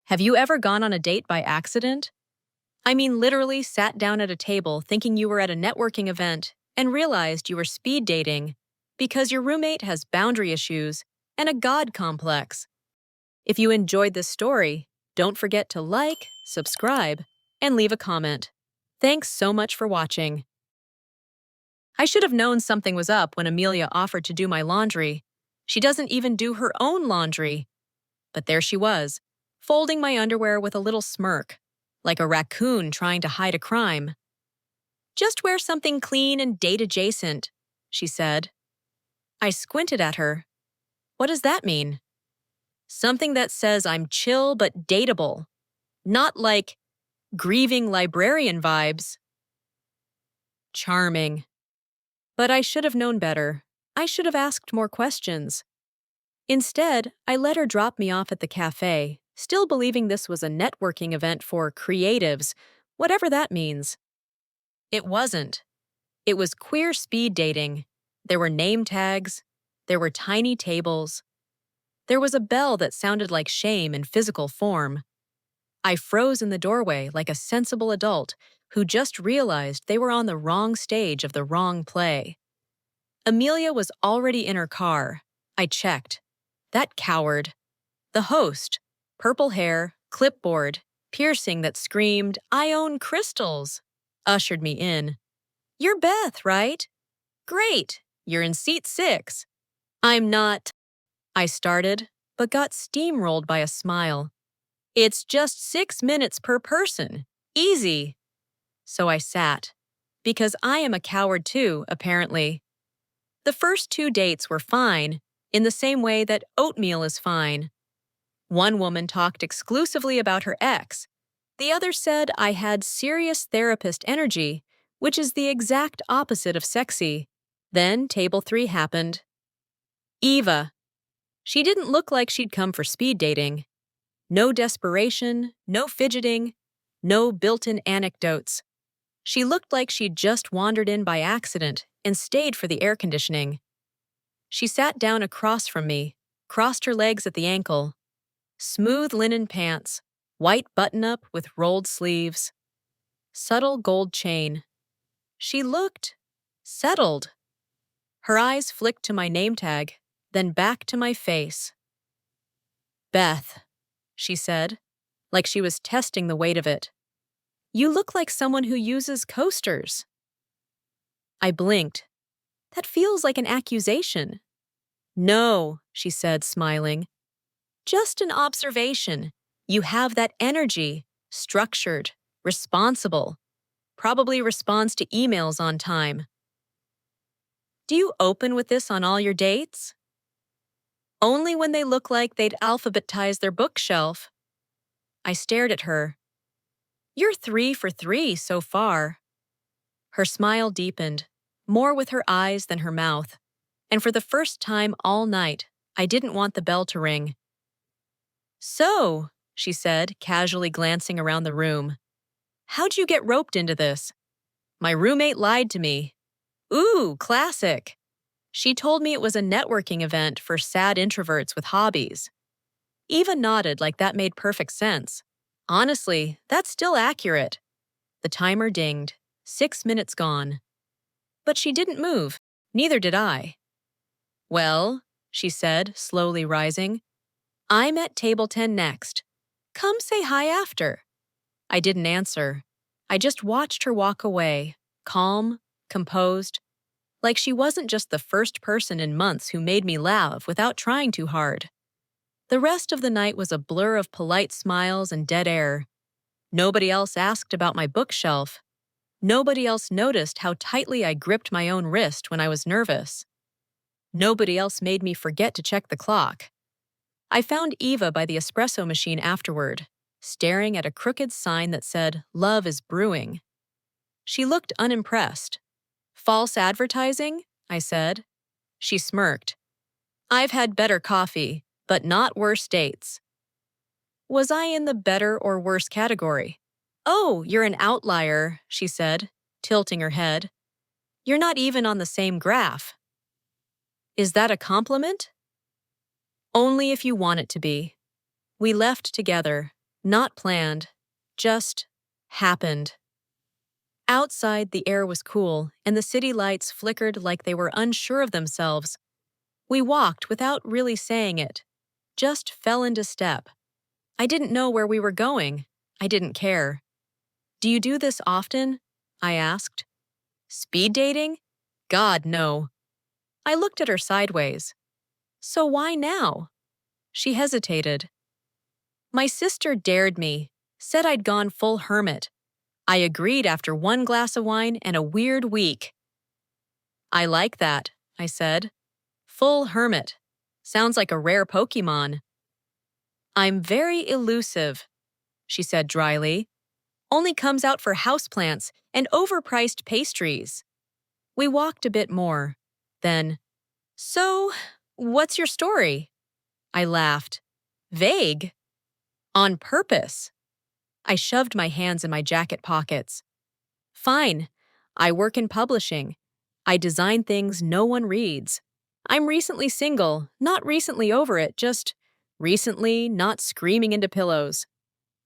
Have you ever gone on a date by accident? I mean, literally sat down at a table thinking you were at a networking event and realized you were speed dating because your roommate has boundary issues and a God complex. If you enjoyed this story, don't forget to like, subscribe, and leave a comment. Thanks so much for watching. I should have known something was up when Amelia offered to do my laundry. She doesn't even do her own laundry. But there she was, folding my underwear with a little smirk, like a raccoon trying to hide a crime. "Just wear something clean and date-adjacent," she said. I squinted at her. What does that mean? Something that says I'm chill but dateable, not like grieving librarian vibes. Charming. But I should have known better. I should have asked more questions. Instead, I let her drop me off at the cafe, still believing this was a networking event for creatives, whatever that means. It wasn't. It was queer speed dating. There were name tags. There were tiny tables. There was a bell that sounded like shame in physical form. I froze in the doorway like a sensible adult who just realized they were on the wrong stage of the wrong play. Amelia was already in her car. I checked. That coward. The host. Purple hair, clipboard, piercing that screamed, "I own crystals," ushered me in. "You're Beth, right? Great. You're in seat 6. I'm not," I started, but got steamrolled by a smile. "It's just 6 minutes per person. Easy." So I sat. Because I am a coward too, apparently. The first 2 dates were fine, in the same way that oatmeal is fine. One woman talked exclusively about her ex. The other said I had serious therapist energy, which is the exact opposite of sexy. Then table 3 happened. Eva. She didn't look like she'd come for speed dating. No desperation, no fidgeting, no built-in anecdotes. She looked like she'd just wandered in by accident and stayed for the air conditioning. She sat down across from me, crossed her legs at the ankle. Smooth linen pants, white button-up with rolled sleeves. Subtle gold chain. She looked settled. Her eyes flicked to my name tag, then back to my face. "Beth," she said, like she was testing the weight of it. "You look like someone who uses coasters." I blinked. That feels like an accusation. "No," she said, smiling. "Just an observation. You have that energy, structured, responsible. Probably responds to emails on time." "Do you open with this on all your dates?" "Only when they look like they'd alphabetize their bookshelf." I stared at her. "You're 3 for 3 so far." Her smile deepened, more with her eyes than her mouth, and for the first time all night, I didn't want the bell to ring. "So," she said, casually glancing around the room, "how'd you get roped into this?" "My roommate lied to me." "Ooh, classic." "She told me it was a networking event for sad introverts with hobbies." Eva nodded like that made perfect sense. Honestly, that's still accurate. The timer dinged. 6 minutes gone. But she didn't move. Neither did I. "Well," she said, slowly rising, "I'm at table 10 next. Come say hi after." I didn't answer. I just watched her walk away, calm, composed, like she wasn't just the first person in months who made me laugh without trying too hard. The rest of the night was a blur of polite smiles and dead air. Nobody else asked about my bookshelf. Nobody else noticed how tightly I gripped my own wrist when I was nervous. Nobody else made me forget to check the clock. I found Eva by the espresso machine afterward, staring at a crooked sign that said, "Love is brewing." She looked unimpressed. "False advertising?" I said. She smirked. "I've had better coffee, but not worse dates." Was I in the better or worse category? "Oh, you're an outlier," she said, tilting her head. "You're not even on the same graph." Is that a compliment? Only if you want it to be. We left together. Not planned, just happened. Outside, the air was cool, and the city lights flickered like they were unsure of themselves. We walked without really saying it, just fell into step. I didn't know where we were going. I didn't care. Do you do this often? I asked. Speed dating? God, no. I looked at her sideways. So why now? She hesitated. My sister dared me, said I'd gone full hermit. I agreed after one glass of wine and a weird week. I like that, I said. Full hermit. Sounds like a rare Pokemon. I'm very elusive, she said dryly. Only comes out for houseplants and overpriced pastries. We walked a bit more. Then, so, what's your story? I laughed. Vague. On purpose. I shoved my hands in my jacket pockets. Fine. I work in publishing. I design things no one reads. I'm recently single, not recently over it, just recently not screaming into pillows.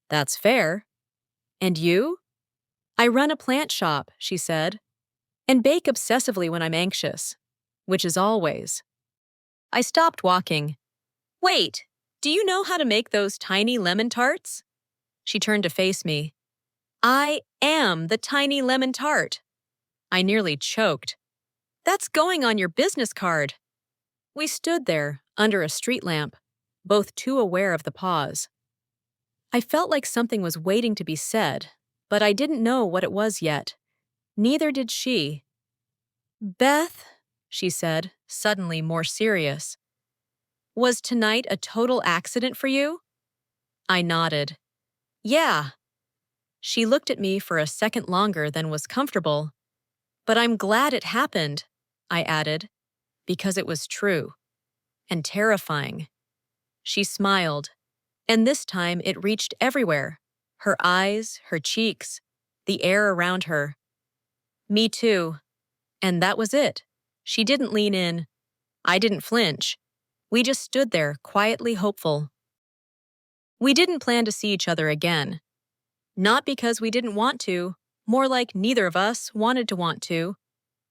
That's fair. And you? I run a plant shop, she said, and bake obsessively when I'm anxious, which is always. I stopped walking. Wait, do you know how to make those tiny lemon tarts? She turned to face me. I am the tiny lemon tart. I nearly choked. That's going on your business card. We stood there, under a street lamp, both too aware of the pause. I felt like something was waiting to be said, but I didn't know what it was yet. Neither did she. Beth, she said, suddenly more serious. Was tonight a total accident for you? I nodded. Yeah. She looked at me for a second longer than was comfortable. But I'm glad it happened, I added, because it was true. And terrifying. She smiled, and this time it reached everywhere. Her eyes, her cheeks, the air around her. Me too. And that was it. She didn't lean in. I didn't flinch. We just stood there, quietly hopeful. We didn't plan to see each other again. Not because we didn't want to, more like neither of us wanted to want to.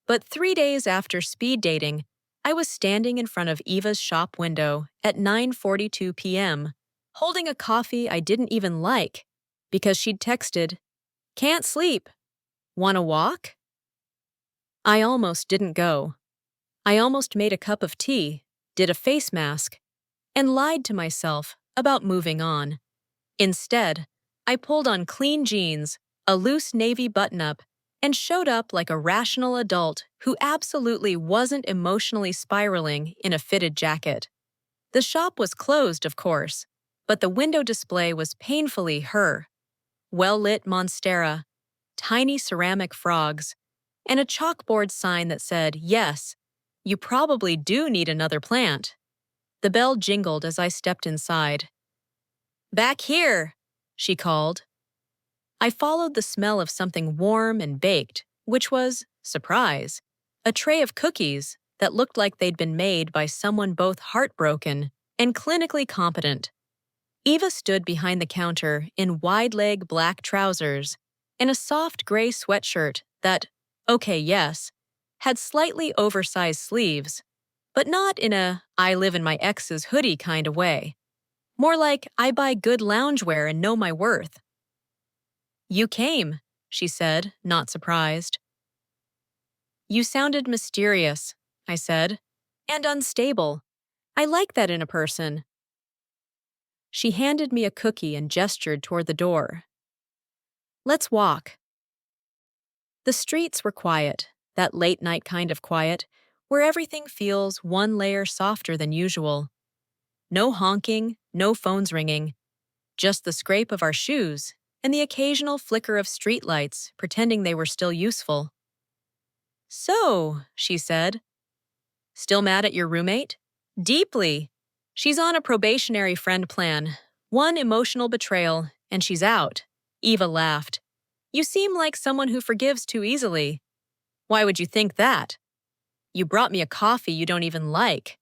But 3 days after speed dating, I was standing in front of Eva's shop window at 9:42 p.m., holding a coffee I didn't even like, because she'd texted, "Can't sleep. Wanna walk?" I almost didn't go. I almost made a cup of tea, did a face mask, and lied to myself about moving on. Instead, I pulled on clean jeans, a loose navy button-up, and showed up like a rational adult who absolutely wasn't emotionally spiraling in a fitted jacket. The shop was closed, of course, but the window display was painfully her. Well-lit monstera, tiny ceramic frogs, and a chalkboard sign that said, "Yes, you probably do need another plant." The bell jingled as I stepped inside. "Back here," she called. I followed the smell of something warm and baked, which was, surprise, a tray of cookies that looked like they'd been made by someone both heartbroken and clinically competent. Eva stood behind the counter in wide-leg black trousers and a soft gray sweatshirt that, okay, yes, had slightly oversized sleeves, but not in a I live in my ex's hoodie kind of way. More like I buy good loungewear and know my worth. "You came," she said, not surprised. "You sounded mysterious," I said, "and unstable. I like that in a person." She handed me a cookie and gestured toward the door. "Let's walk." The streets were quiet, that late-night kind of quiet, where everything feels one layer softer than usual. No honking, no phones ringing, just the scrape of our shoes and the occasional flicker of streetlights pretending they were still useful. "So," she said, "still mad at your roommate?" "Deeply. She's on a probationary friend plan. One emotional betrayal, and she's out." Eva laughed. "You seem like someone who forgives too easily." "Why would you think that?" "You brought me a coffee you don't even like."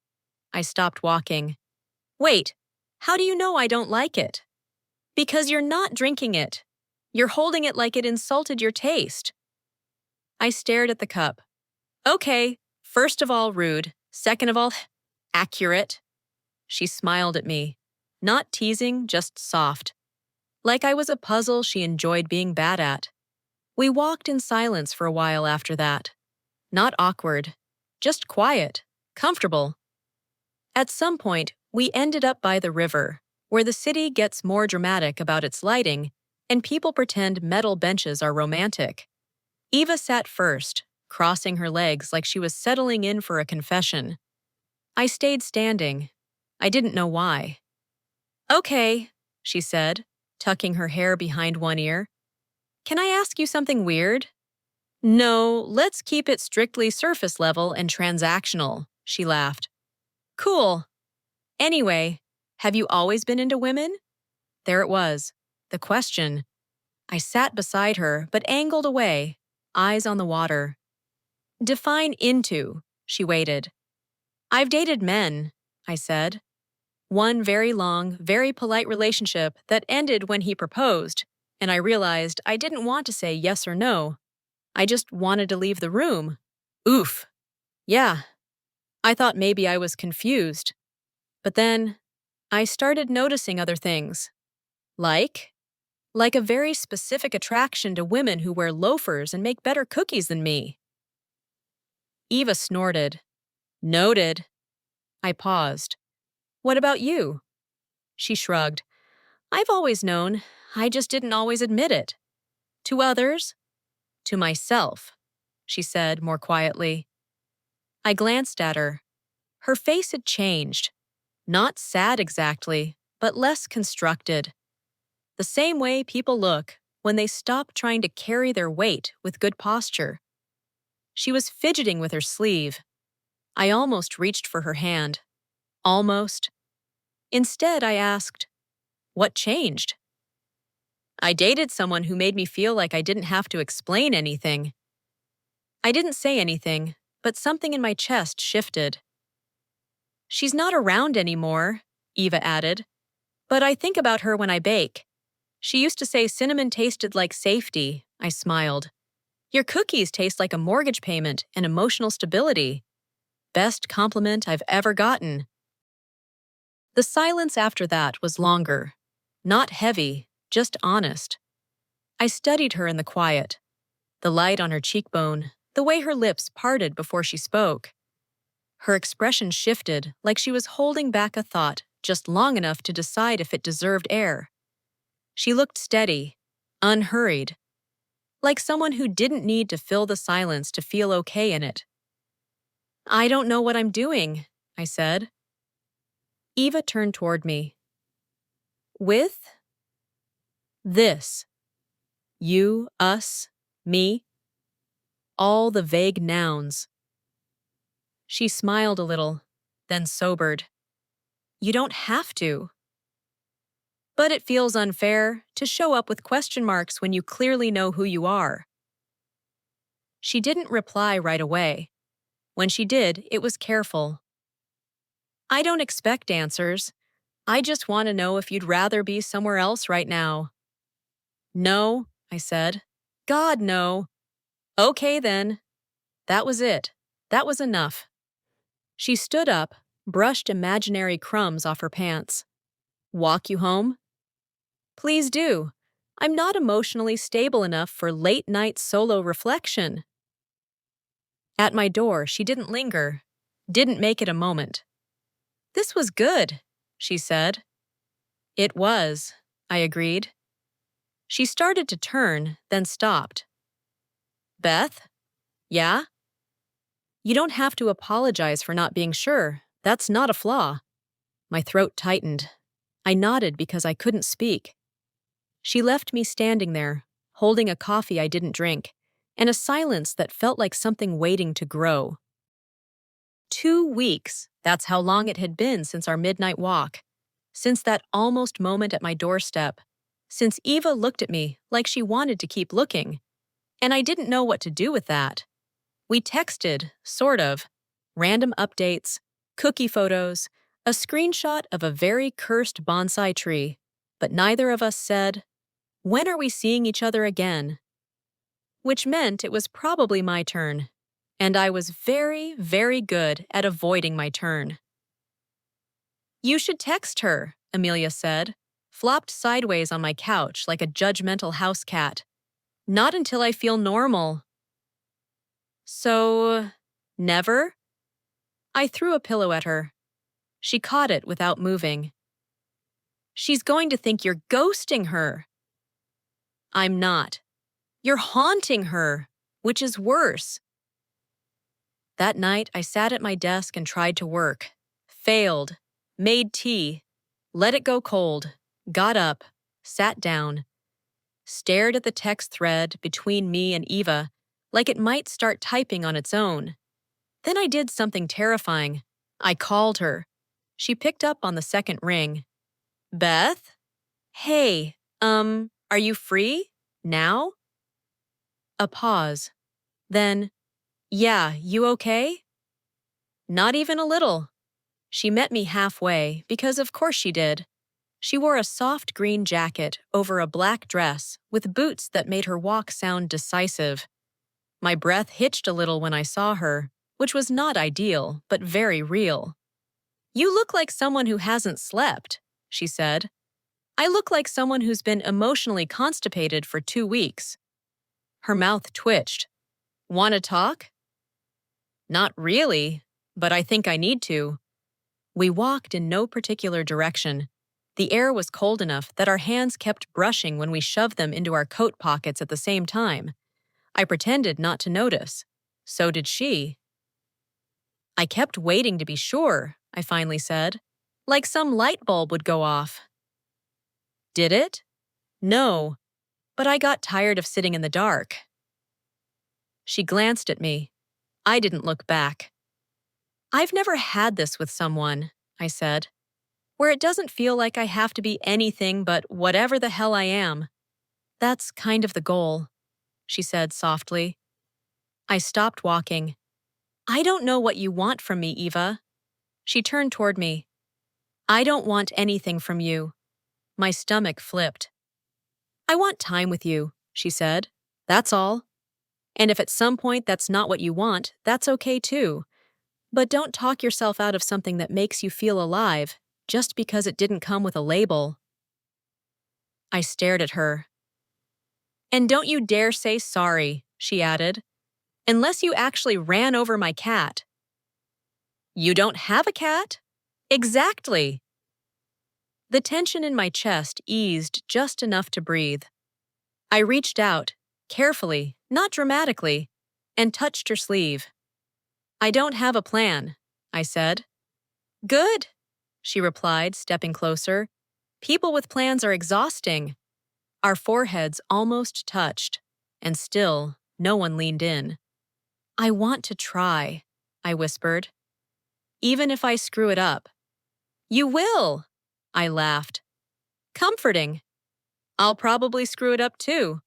I stopped walking. "Wait, how do you know I don't like it?" Because you're not drinking it. You're holding it like it insulted your taste. I stared at the cup. Okay, first of all, rude. Second of all, accurate. She smiled at me. Not teasing, just soft. Like I was a puzzle she enjoyed being bad at. We walked in silence for a while after that. Not awkward. Just quiet. Comfortable. At some point, we ended up by the river, where the city gets more dramatic about its lighting, and people pretend metal benches are romantic. Eva sat first, crossing her legs like she was settling in for a confession. I stayed standing. I didn't know why. Okay, she said, tucking her hair behind one ear. Can I ask you something weird? No, let's keep it strictly surface level and transactional, she laughed. Cool. Anyway, have you always been into women? There it was, the question. I sat beside her, but angled away, eyes on the water. Define into, she waited. I've dated men, I said. One very long, very polite relationship that ended when he proposed, and I realized I didn't want to say yes or no. I just wanted to leave the room. Oof. Yeah. I thought maybe I was confused. But then, I started noticing other things. Like a very specific attraction to women who wear loafers and make better cookies than me. Eva snorted. Noted. I paused. What about you? She shrugged. I've always known. I just didn't always admit it. To others? To myself, she said more quietly. I glanced at her. Her face had changed. Not sad exactly, but less constructed. The same way people look when they stop trying to carry their weight with good posture. She was fidgeting with her sleeve. I almost reached for her hand. Almost. Instead, I asked, what changed? I dated someone who made me feel like I didn't have to explain anything. I didn't say anything, but something in my chest shifted. She's not around anymore, Eva added, but I think about her when I bake. She used to say cinnamon tasted like safety, I smiled. Your cookies taste like a mortgage payment and emotional stability. Best compliment I've ever gotten. The silence after that was longer. Not heavy, just honest. I studied her in the quiet. The light on her cheekbone, the way her lips parted before she spoke. Her expression shifted like she was holding back a thought just long enough to decide if it deserved air. She looked steady, unhurried, like someone who didn't need to fill the silence to feel okay in it. I don't know what I'm doing, I said. Eva turned toward me. With? This. You, us, me. All the vague nouns. She smiled a little, then sobered. You don't have to. But it feels unfair to show up with question marks when you clearly know who you are. She didn't reply right away. When she did, it was careful. I don't expect answers. I just want to know if you'd rather be somewhere else right now. No, I said. God, no. Okay, then. That was it. That was enough. She stood up, brushed imaginary crumbs off her pants. Walk you home? Please do. I'm not emotionally stable enough for late-night solo reflection. At my door, she didn't linger, didn't make it a moment. This was good, she said. It was, I agreed. She started to turn, then stopped. Beth? Yeah? You don't have to apologize for not being sure. That's not a flaw. My throat tightened. I nodded because I couldn't speak. She left me standing there, holding a coffee I didn't drink, and a silence that felt like something waiting to grow. 2 weeks, that's how long it had been since our midnight walk. Since that almost moment at my doorstep. Since Eva looked at me like she wanted to keep looking. And I didn't know what to do with that. We texted, sort of. Random updates, cookie photos, a screenshot of a very cursed bonsai tree. but neither of us said, "When are we seeing each other again?" Which meant it was probably my turn, and I was very, very good at avoiding my turn. "You should text her," Amelia said, flopped sideways on my couch like a judgmental house cat. "Not until I feel normal." "So, never?" I threw a pillow at her. She caught it without moving. "She's going to think you're ghosting her." "I'm not. You're haunting her, which is worse." That night, I sat at my desk and tried to work. Failed. Made tea. Let it go cold. Got up. Sat down. Stared at the text thread between me and Eva like it might start typing on its own. Then I did something terrifying. I called her. She picked up on the second ring. "Beth? Hey, are you free? Now?" A pause. Then, "Yeah, you okay?" "Not even a little." She met me halfway, because of course she did. She wore a soft green jacket over a black dress with boots that made her walk sound decisive. My breath hitched a little when I saw her, which was not ideal, but very real. "You look like someone who hasn't slept," she said. "I look like someone who's been emotionally constipated for 2 weeks." Her mouth twitched. "Want to talk?" "Not really, but I think I need to." We walked in no particular direction. The air was cold enough that our hands kept brushing when we shoved them into our coat pockets at the same time. I pretended not to notice. So did she. "I kept waiting to be sure," I finally said, "like some light bulb would go off." "Did it?" "No, but I got tired of sitting in the dark." She glanced at me. I didn't look back. "I've never had this with someone," I said, "where it doesn't feel like I have to be anything but whatever the hell I am. That's kind of the goal," she said softly. I stopped walking. "I don't know what you want from me, Eva." She turned toward me. "I don't want anything from you." My stomach flipped. "I want time with you," she said. "That's all. And if at some point that's not what you want, that's okay too. But don't talk yourself out of something that makes you feel alive just because it didn't come with a label." I stared at her. "And don't you dare say sorry," she added, "unless you actually ran over my cat." "You don't have a cat?" "Exactly." The tension in my chest eased just enough to breathe. I reached out, carefully, not dramatically, and touched her sleeve. "I don't have a plan," I said. "Good," she replied, stepping closer. "People with plans are exhausting." Our foreheads almost touched, and still, no one leaned in. "I want to try," I whispered. "Even if I screw it up." "You will," I laughed. "Comforting. I'll probably screw it up too."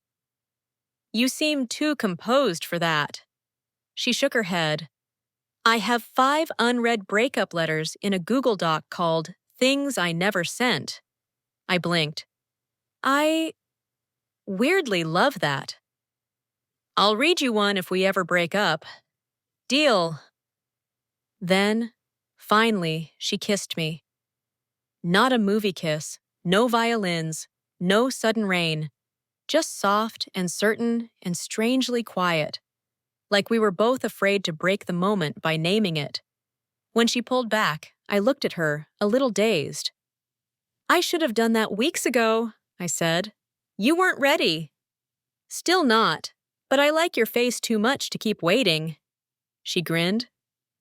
"You seem too composed for that." She shook her head. "I have 5 unread breakup letters in a Google Doc called Things I Never Sent." I blinked. "I weirdly love that." "I'll read you one if we ever break up." "Deal." Then, finally, she kissed me. Not a movie kiss, no violins, no sudden rain, just soft and certain and strangely quiet, like we were both afraid to break the moment by naming it. When she pulled back, I looked at her, a little dazed. "I should have done that weeks ago," I said. "You weren't ready." "Still not, but I like your face too much to keep waiting." She grinned.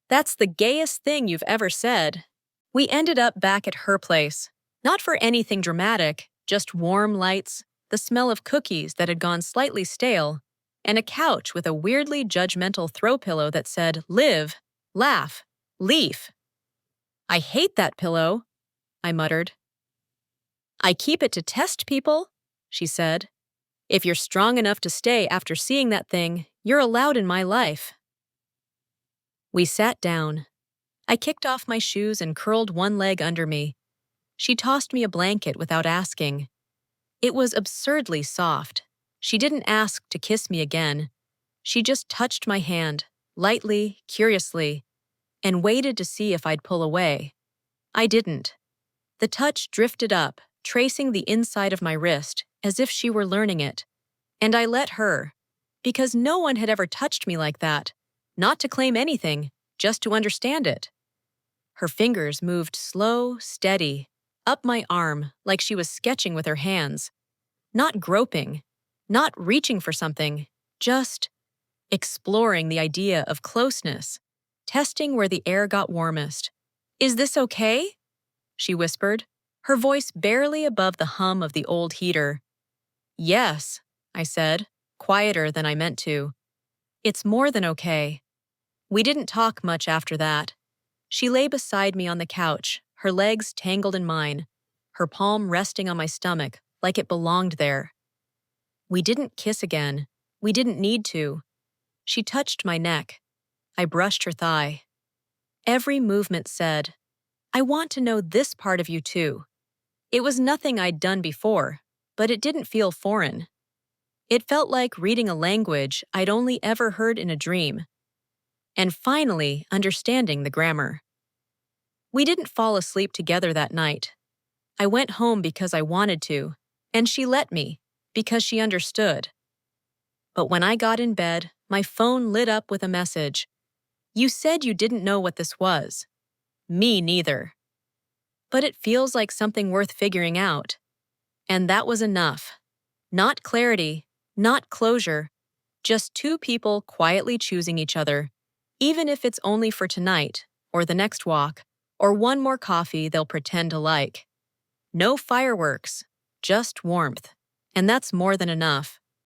"That's the gayest thing you've ever said." We ended up back at her place. Not for anything dramatic, just warm lights, the smell of cookies that had gone slightly stale, and a couch with a weirdly judgmental throw pillow that said, "Live, laugh, leaf." "I hate that pillow," I muttered. "I keep it to test people," she said. "If you're strong enough to stay after seeing that thing, you're allowed in my life." We sat down. I kicked off my shoes and curled one leg under me. She tossed me a blanket without asking. It was absurdly soft. She didn't ask to kiss me again. She just touched my hand, lightly, curiously, and waited to see if I'd pull away. I didn't. The touch drifted up, tracing the inside of my wrist, as if she were learning it. And I let her, because no one had ever touched me like that, not to claim anything, just to understand it. Her fingers moved slow, steady, up my arm like she was sketching with her hands. Not groping, not reaching for something, just exploring the idea of closeness, testing where the air got warmest. "Is this okay?" she whispered, her voice barely above the hum of the old heater. "Yes," I said, quieter than I meant to. "It's more than okay." We didn't talk much after that. She lay beside me on the couch, her legs tangled in mine, her palm resting on my stomach like it belonged there. We didn't kiss again. We didn't need to. She touched my neck. I brushed her thigh. Every movement said, "I want to know this part of you too." It was nothing I'd done before, but it didn't feel foreign. It felt like reading a language I'd only ever heard in a dream. And finally, understanding the grammar. We didn't fall asleep together that night. I went home because I wanted to, and she let me, because she understood. But when I got in bed, my phone lit up with a message. "You said you didn't know what this was." Me neither. But it feels like something worth figuring out. And that was enough. Not clarity, not closure, just two people quietly choosing each other, even if it's only for tonight, or the next walk, or one more coffee they'll pretend to like. No fireworks, just warmth. And that's more than enough.